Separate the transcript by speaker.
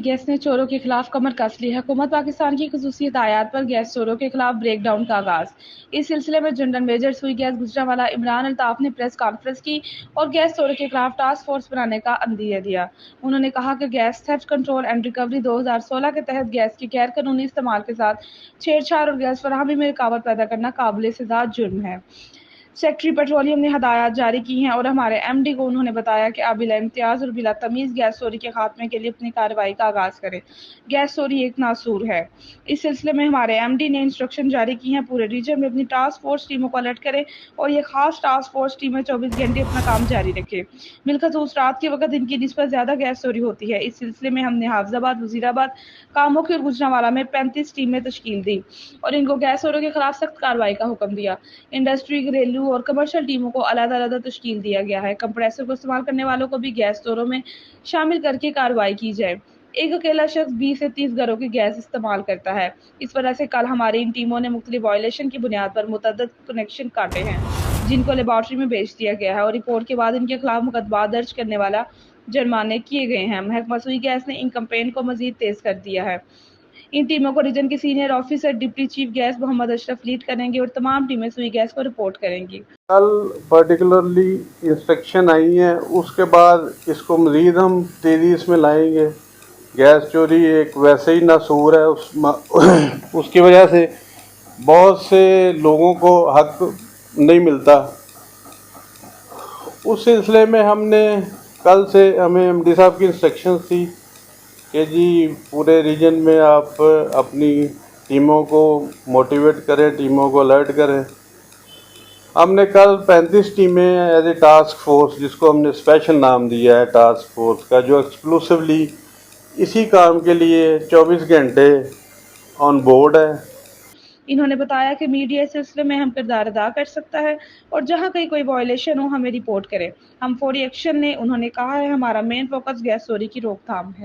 Speaker 1: Gas ने चोरों के खिलाफ कमर कस ली। हुकूमत पाकिस्तान की खुसूसी हिदायत पर गैस चोरों के खिलाफ ब्रेकडाउन का आगाज। इस सिलसिले में जनरल मेजर सुई गैस गुजरांवाला इमरान अल्ताफ ने प्रेस कॉन्फ्रेंस की और गैस चोरों के खिलाफ टास्क फोर्स बनाने का अंदिया दिया। उन्होंने कहा कि gas theft control and recovery 2016 के तहत गैस की गैर कानूनी इस्तेमाल के साथ छेड़छाड़ और गैस फराहमी में रुकावट पैदा करना काबिल सजा जुर्म है। सेक्रेटरी पेट्रोलियम ने हदायत जारी की हैं और हमारे एमडी को उन्होंने बताया कि आप बिला इम्तियाज और बिला तमीज़ गैस चोरी के खात्मे के लिए अपनी कार्रवाई का आगाज़ करें। गैस चोरी एक नासूर है। इस सिलसिले में हमारे एमडी ने इंस्ट्रक्शन जारी की हैं, पूरे रीजन में अपनी टास्क फोर्स टीमों को अलर्ट करें और ये खास टास्क फोर्स टीमें 24 घंटे अपना काम जारी रखें। बिलखसूस रात के वक्त इनकी निस्बत ज़्यादा गैस चोरी होती है। इस सिलसिले में हमने हाफिजाबाद, वजीराबाद, कामोकी और गुजरांवाला में 35 टीमें तश्कील दी और इनको गैस चोरों के खिलाफ सख्त कार्रवाई का हुक्म दिया। इंडस्ट्री, घरेलू और कमर्शियल टीमों को अलग-अलग तश्कील दिया गया है। कंप्रेसर को इस्तेमाल करने वालों को भी गैस चोरों में शामिल करके कार्रवाई की जाए। एक अकेला शख्स 20 से 30 घरों की गैस इस्तेमाल करता है। इस वजह से कल हमारी इन टीमों ने मुख्तलिफ वायलेशन की बुनियाद पर मुतअद्दिद कनेक्शन काटे हैं, जिनको लेबॉर्ट्री में भेज दिया गया है और रिपोर्ट के बाद इनके खिलाफ मुकदमा दर्ज करने वाला जुर्माने किए गए हैं। महकमा सुई गैस ने इन कैंपेन को मजीद तेज कर दिया है। इन टीमों को रीजन के सीनियर ऑफिसर डिप्टी चीफ गैस मोहम्मद अशरफ लीड करेंगे और तमाम टीमें सुई गैस को रिपोर्ट करेंगी।
Speaker 2: कल पर्टिकुलरली इंस्ट्रक्शन आई है, उसके बाद इसको मज़ीद हम तेज़ी इसमें लाएंगे। गैस चोरी एक वैसे ही नासूर है, उसकी वजह से बहुत से लोगों को हक नहीं मिलता। उस सिलसिले में हमने कल से हमें एमडी साहब की इंस्ट्रक्शन थी कि जी पूरे रीजन में आप अपनी टीमों को मोटिवेट करें, टीमों को अलर्ट करें। हमने कल 35 टीमें एज ए टास्क फोर्स, जिसको हमने स्पेशल नाम दिया है टास्क फोर्स का, जो एक्सक्लूसिवली इसी काम के लिए 24 घंटे ऑन बोर्ड है।
Speaker 1: इन्होंने बताया कि मीडिया इस सिलसिले में हम किरदार अदा कर सकता है और जहां कहीं कोई वायलेशन हो हमें रिपोर्ट करें, हम फौरी एक्शन लें। उन्होंने कहा है हमारा मेन फोकस गैस चोरी की रोकथाम है।